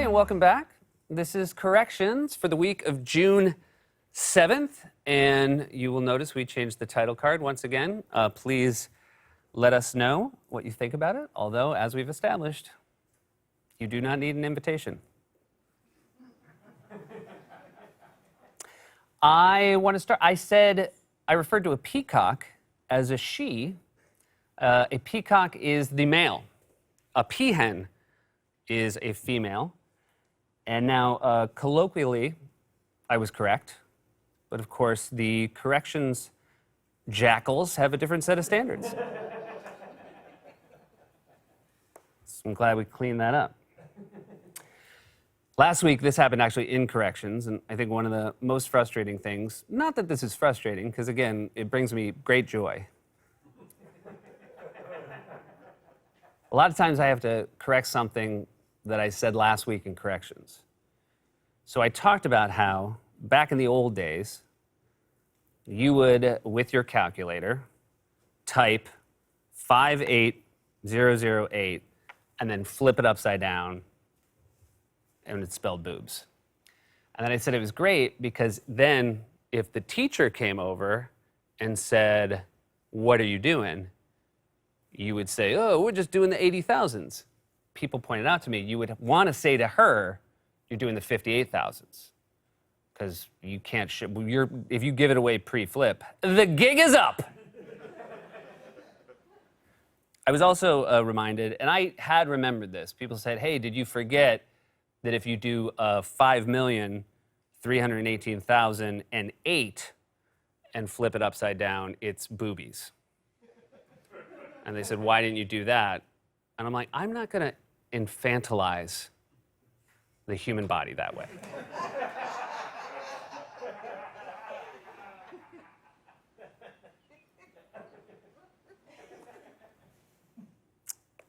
and welcome back. This is Corrections for the week of June 7th, and you will notice we changed the title card once again. Please let us know what you think about it, although, as we've established, you do not need an invitation. I want to start. I referred to a peacock as a she. A peacock is the male. A peahen is a female. And now, colloquially, I was correct. But of course, the corrections jackals have a different set of standards. So I'm glad we cleaned that up. Last week, this happened actually in corrections, and I think one of the most frustrating things, not that this is frustrating, because again, it brings me great joy. A lot of times I have to correct something that I said last week in corrections. So I talked about how, back in the old days, you would, with your calculator, type 58008 and then flip it upside down, and it spelled boobs. And then I said it was great because then if the teacher came over and said, "What are you doing?" you would say, "Oh, we're just doing the 80,000s." People pointed out to me, you would want to say to her, "You're doing the 58,000s." Because you can't, if you give it away pre-flip, the gig is up. I was also reminded, and I had remembered this. People said, "Hey, did you forget that if you do 5,318,008 and flip it upside down, it's boobies?" And they said, "Why didn't you do that?" And I'm like, I'm not going to infantilize the human body that way.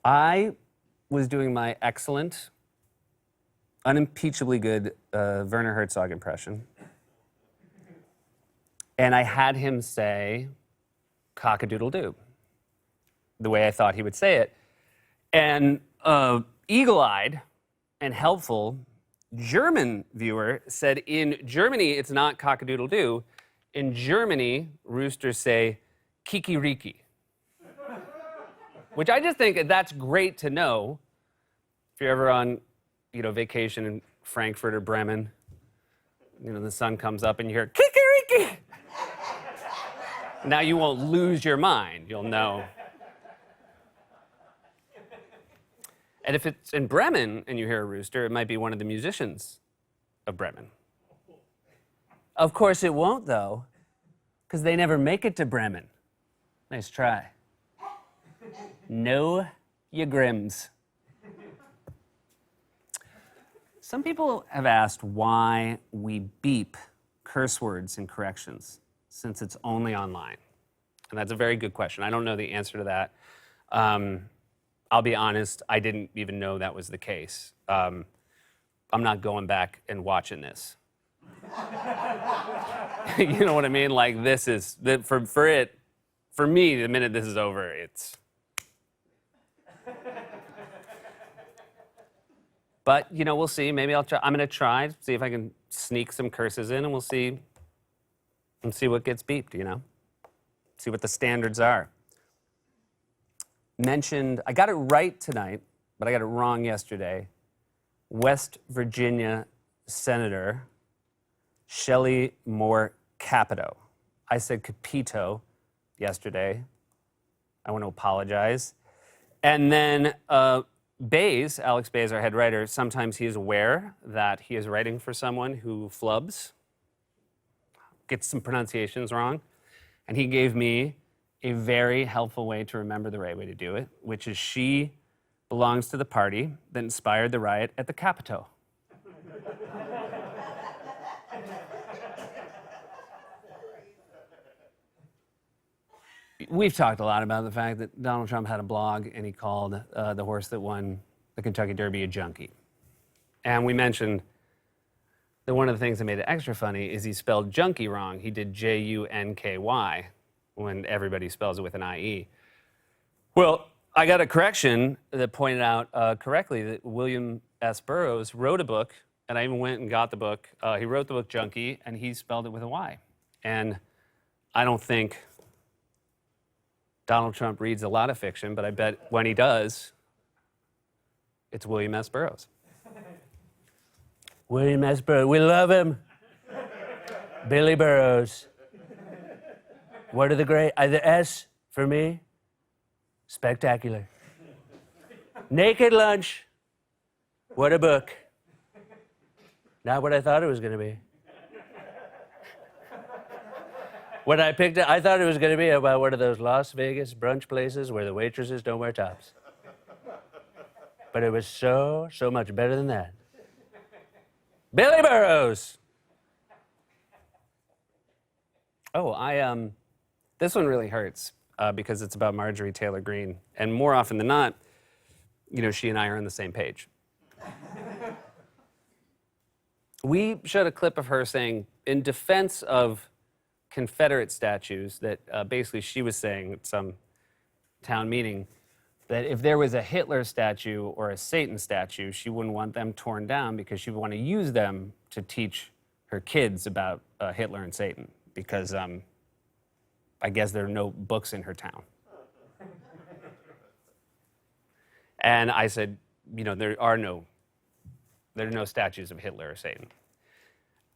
I was doing my excellent, unimpeachably good Werner Herzog impression. And I had him say cock-a-doodle-doo, the way I thought he would say it. And eagle-eyed and helpful German viewer said, in Germany, it's not cock-a-doodle-doo. In Germany, roosters say kikiriki. Which I just think that's great to know if you're ever on, vacation in Frankfurt or Bremen. The sun comes up and you hear kikiriki. Now you won't lose your mind. You'll know. And if it's in Bremen and you hear a rooster, it might be one of the musicians of Bremen. Of course it won't, though, because they never make it to Bremen. Nice try. No, you grims. Some people have asked why we beep curse words in corrections, since it's only online. And that's a very good question. I don't know the answer to that. I'll be honest, I didn't even know that was the case. I'm not going back and watching this. You know what I mean? Like, this is, for me, the minute this is over, it's... But, we'll see. Maybe I'll try. I'm going to try, see if I can sneak some curses in, and we'll see what gets beeped, See what the standards are. Mentioned, I got it right tonight, but I got it wrong yesterday. West Virginia Senator Shelley Moore Capito. I said Capito yesterday. I want to apologize. And then Bays, Alex Bays, our head writer, sometimes he is aware that he is writing for someone who flubs, gets some pronunciations wrong, and he gave me a very helpful way to remember the right way to do it, which is she belongs to the party that inspired the riot at the Capitol. We've talked a lot about the fact that Donald Trump had a blog and he called the horse that won the Kentucky Derby a junkie. And we mentioned that one of the things that made it extra funny is he spelled junkie wrong. He did Junky when everybody spells it with an IE. Well, I got a correction that pointed out correctly that William S. Burroughs wrote a book, and I even went and got the book. He wrote the book Junkie, and he spelled it with a Y. And I don't think Donald Trump reads a lot of fiction, but I bet when he does, it's William S. Burroughs. William S. Burroughs, we love him. Billy Burroughs. What are the great? The S for me, spectacular. Naked Lunch. What a book. Not what I thought it was going to be. When I picked it, I thought it was going to be about one of those Las Vegas brunch places where the waitresses don't wear tops. But it was so much better than that. Billy Burroughs. Oh, this one really hurts because it's about Marjorie Taylor Greene. And more often than not, you know, she and I are on the same page. We showed a clip of her saying, in defense of Confederate statues, that basically she was saying at some town meeting that if there was a Hitler statue or a Satan statue, she wouldn't want them torn down because she would want to use them to teach her kids about Hitler and Satan because I guess there are no books in her town. And I said, you know, there are no statues of Hitler or Satan.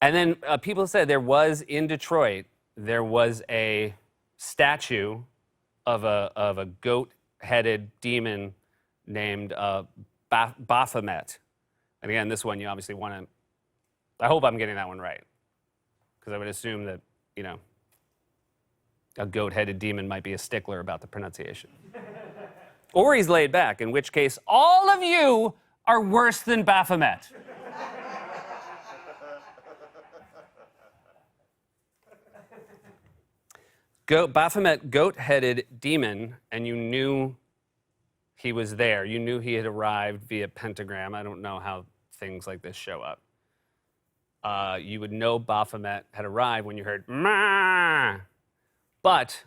And then people said there was in Detroit, there was a statue of a goat-headed demon named Baphomet. And again, this one you obviously want to. I hope I'm getting that one right, because I would assume that, you know, a goat-headed demon might be a stickler about the pronunciation. Or he's laid back, in which case all of you are worse than Baphomet. Baphomet, goat-headed demon, and you knew he was there. You knew he had arrived via pentagram. I don't know how things like this show up. You would know Baphomet had arrived when you heard "ma," but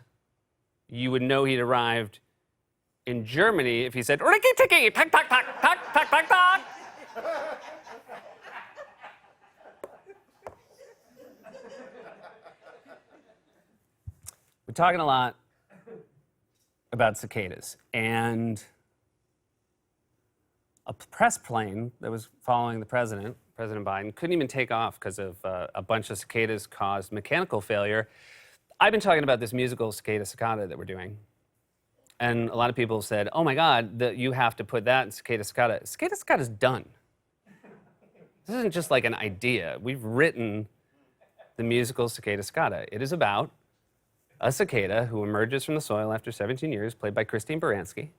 you would know he'd arrived in Germany if he said "riki tiki tak tak tak tak tak tak tak." We're talking a lot about cicadas, and a press plane that was following the President Biden, couldn't even take off because of a bunch of cicadas caused mechanical failure. I've been talking about this musical Cicada Cicada that we're doing. And a lot of people said, oh my God, you have to put that in Cicada Cicada. Cicada Cicada is done. This isn't just like an idea. We've written the musical Cicada Cicada. It is about a cicada who emerges from the soil after 17 years, played by Christine Baranski,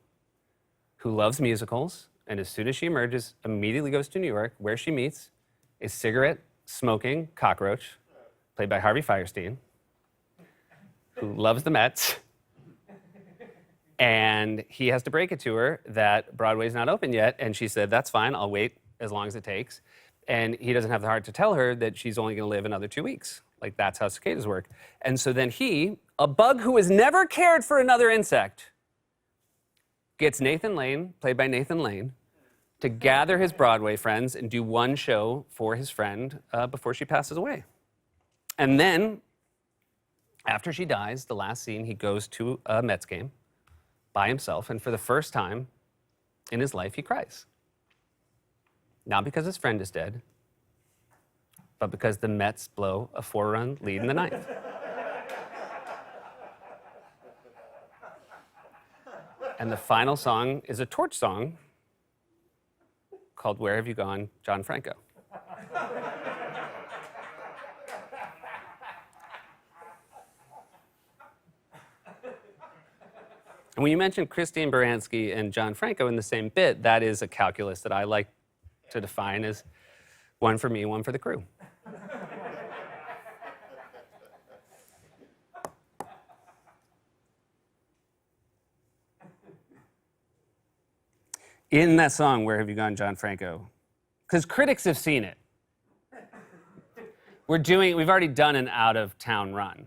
who loves musicals, and as soon as she emerges, immediately goes to New York, where she meets a cigarette-smoking cockroach, played by Harvey Fierstein, who loves the Mets. And he has to break it to her that Broadway's not open yet, and she said, that's fine, I'll wait as long as it takes. And he doesn't have the heart to tell her that she's only gonna live another 2 weeks. Like, that's how cicadas work. And so then he, a bug who has never cared for another insect, gets Nathan Lane, played by Nathan Lane, to gather his Broadway friends and do one show for his friend before she passes away. And then, after she dies, the last scene, he goes to a Mets game by himself, and for the first time in his life, he cries. Not because his friend is dead, but because the Mets blow a 4-run lead in the ninth. And the final song is a Torch song called Where Have You Gone, John Franco? And when you mention Christine Baranski and John Franco in the same bit, that is a calculus that I like to define as one for me, one for the crew. In that song, Where Have You Gone, John Franco? Because critics have seen it. We've already done an out-of-town run.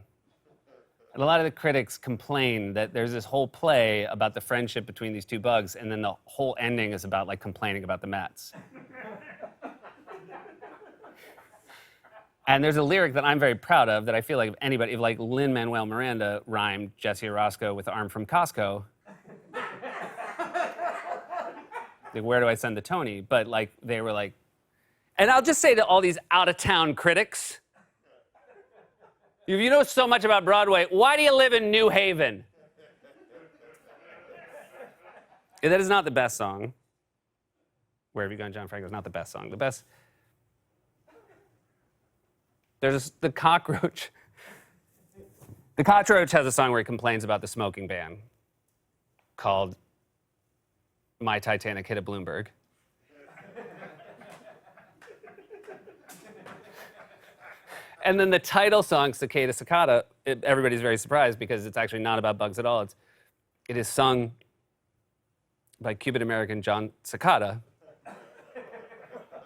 And a lot of the critics complain that there's this whole play about the friendship between these two bugs, and then the whole ending is about, like, complaining about the Mets. And there's a lyric that I'm very proud of that I feel like if anybody, if like Lin-Manuel Miranda rhymed Jesse Orozco with Arm from Costco, like, where do I send the Tony? But like, they were like, and I'll just say to all these out-of-town critics, if you know so much about Broadway, why do you live in New Haven? That is not the best song. Where Have You Gone, John Franco is not the best song. The best. There's the Cockroach. The Cockroach has a song where he complains about the smoking ban called My Titanic Hit a Bloomberg. And then the title song, Cicada Cicada, everybody's very surprised because it's actually not about bugs at all. It is sung by Cuban-American John Cicada,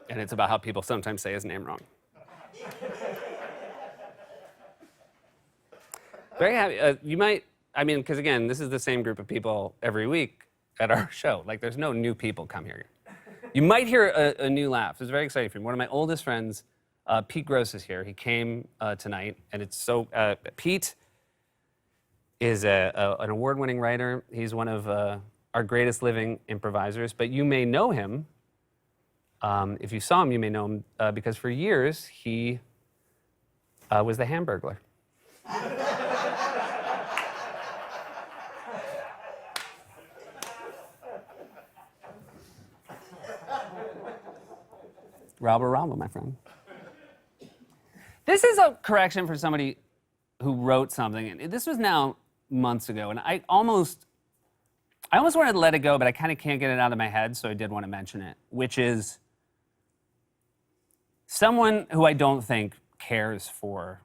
and it's about how people sometimes say his name wrong. Very happy. You might, I mean, because again, this is the same group of people every week at our show. Like, there's no new people come here. You might hear a new laugh. It's very exciting for me. One of my oldest friends, Pete Gross, is here. He came tonight, and it's so. Pete is an award-winning writer. He's one of our greatest living improvisers. But you may know him. If you saw him, you may know him because for years he was the Hamburglar. Rabba, my friend. This is a correction for somebody who wrote something, and this was now months ago, and I almost wanted to let it go, but I kind of can't get it out of my head, so I did want to mention it, which is someone who I don't think cares for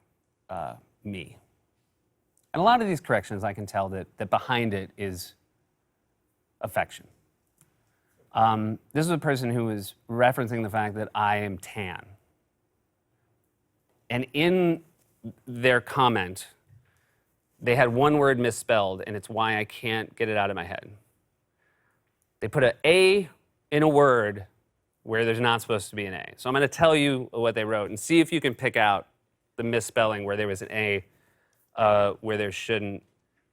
me. And a lot of these corrections, I can tell that behind it is affection. This is a person who is referencing the fact that I am tan. And in their comment, they had one word misspelled, and it's why I can't get it out of my head. They put an A in a word where there's not supposed to be an A. So I'm going to tell you what they wrote and see if you can pick out the misspelling where there was an A where there shouldn't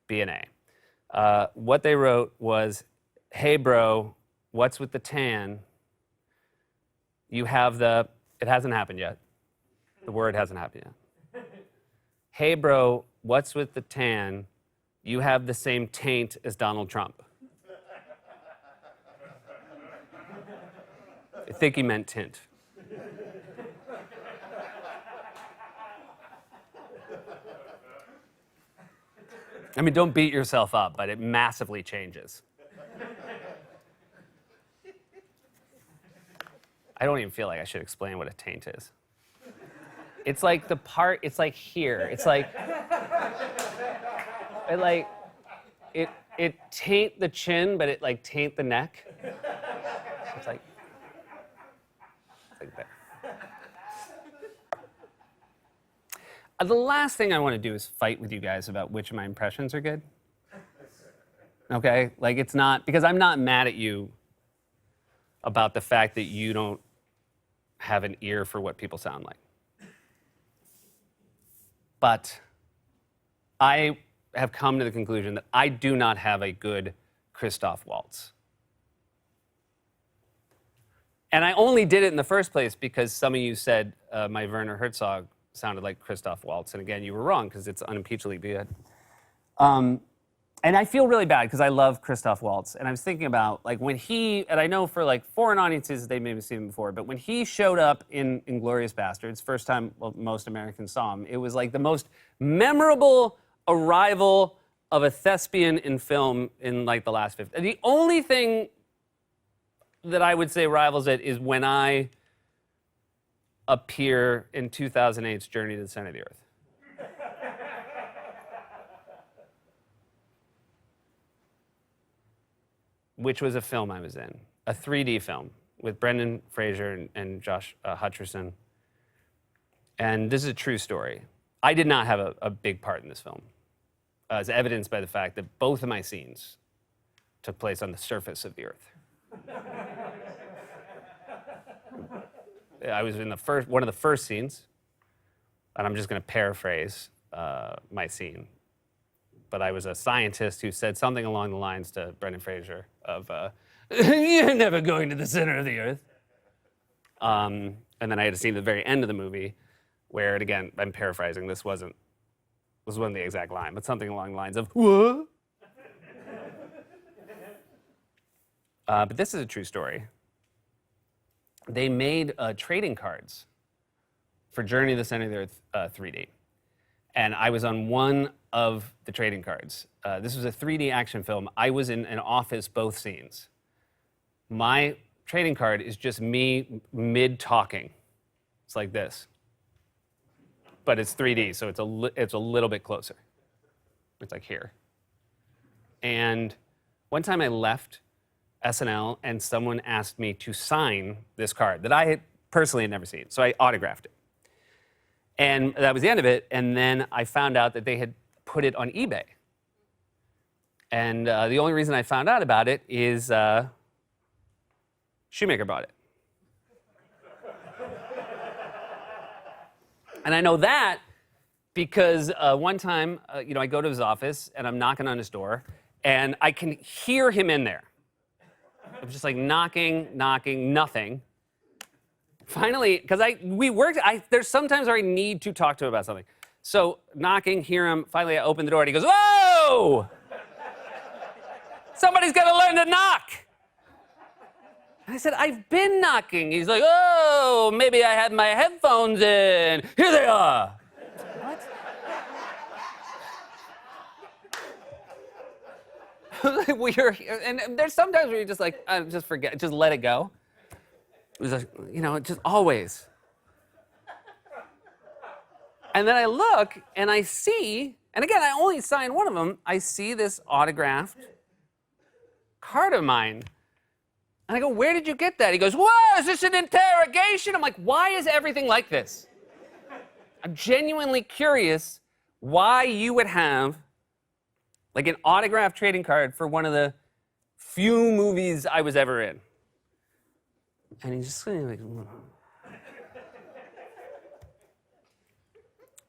be an A. What they wrote was, "Hey, bro, what's with the tan? You have the..." It hasn't happened yet. The word hasn't happened yet. "Hey, bro, what's with the tan? You have the same taint as Donald Trump." I think he meant tint. I mean, don't beat yourself up, but it massively changes. I don't even feel like I should explain what a taint is. It's like the part, it's like here. It's like, it taint the chin, but it like taint the neck. So it's like that. The last thing I want to do is fight with you guys about which of my impressions are good. Okay? Like, it's not, because I'm not mad at you about the fact that you don't have an ear for what people sound like. But I have come to the conclusion that I do not have a good Christoph Waltz. And I only did it in the first place because some of you said my Werner Herzog sounded like Christoph Waltz. And again, you were wrong because it's unimpeachably good. And I feel really bad because I love Christoph Waltz. And I was thinking about, like, when he, and I know for, like, foreign audiences, they may have seen him before, but when he showed up in Inglourious Basterds, first time most Americans saw him, it was, like, the most memorable arrival of a thespian in film in, like, the last 50. The only thing that I would say rivals it is when I appear in 2008's Journey to the Center of the Earth. Which was a film I was in, a 3D film with Brendan Fraser and Josh Hutcherson. And this is a true story. I did not have a big part in this film, as evidenced by the fact that both of my scenes took place on the surface of the Earth. I was in one of the first scenes, and I'm just going to paraphrase my scene. But I was a scientist who said something along the lines to Brendan Fraser of, "You're never going to the center of the earth." And then I had a scene at the very end of the movie where, and again, I'm paraphrasing. This wasn't the exact line, but something along the lines of, "What?" But this is a true story. They made trading cards for Journey to the Center of the Earth 3D. And I was on one of the trading cards. This was a 3D action film. I was in an office both scenes. My trading card is just me mid-talking. It's like this. But it's 3D, so it's a little bit closer. It's like here. And one time I left SNL and someone asked me to sign this card that I had personally had never seen. So I autographed it. And that was the end of it. And then I found out that they had put it on eBay. And the only reason I found out about it is Shoemaker bought it. And I know that because one time, I go to his office and I'm knocking on his door and I can hear him in there. I'm just like knocking, nothing. Finally, because there's sometimes where I need to talk to him about something. So knocking, hear him, finally I open the door and he goes, "Whoa! Somebody's got to learn to knock." And I said, "I've been knocking." He's like, "Oh, maybe I had my headphones in. Here they are." What? And there's sometimes where you're just like, just forget, just let it go. It was like, just always. And then I look and I see, and again, I only signed one of them. I see this autographed card of mine. And I go, "Where did you get that?" He goes, "Whoa, is this an interrogation?" I'm like, why is everything like this? I'm genuinely curious why you would have like an autographed trading card for one of the few movies I was ever in. And he's just like, and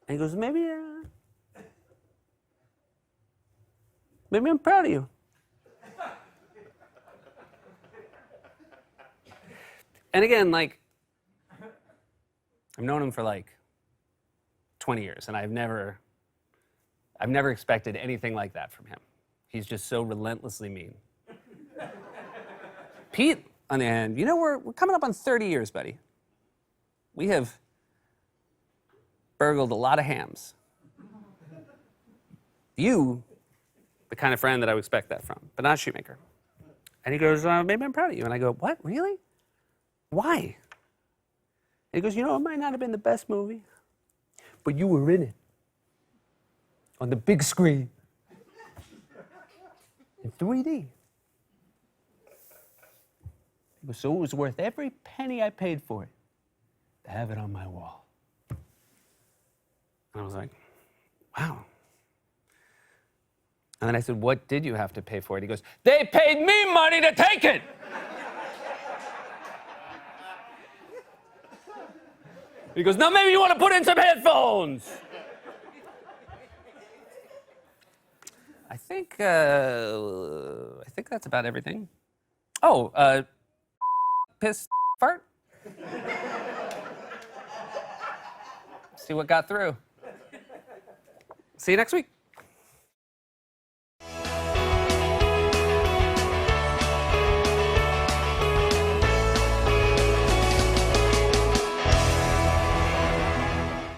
he goes, maybe I'm proud of you. And again, like, I've known him for like 20 years, and I've never expected anything like that from him. He's just so relentlessly mean. Pete, on the hand, we're coming up on 30 years, buddy. We have burgled a lot of hams. You, the kind of friend that I would expect that from, but not Shoemaker. And he goes, "Maybe I'm proud of you." And I go, "What, really? Why?" And he goes, "It might not have been the best movie, but you were in it. On the big screen. In 3D. He goes, so it was worth every penny I paid for it to have it on my wall." And I was like, wow. And then I said, "What did you have to pay for it?" He goes, "They paid me money to take it." He goes, "Now maybe you want to put in some headphones." I think that's about everything. Oh, piss, fart. See what got through. See you next week.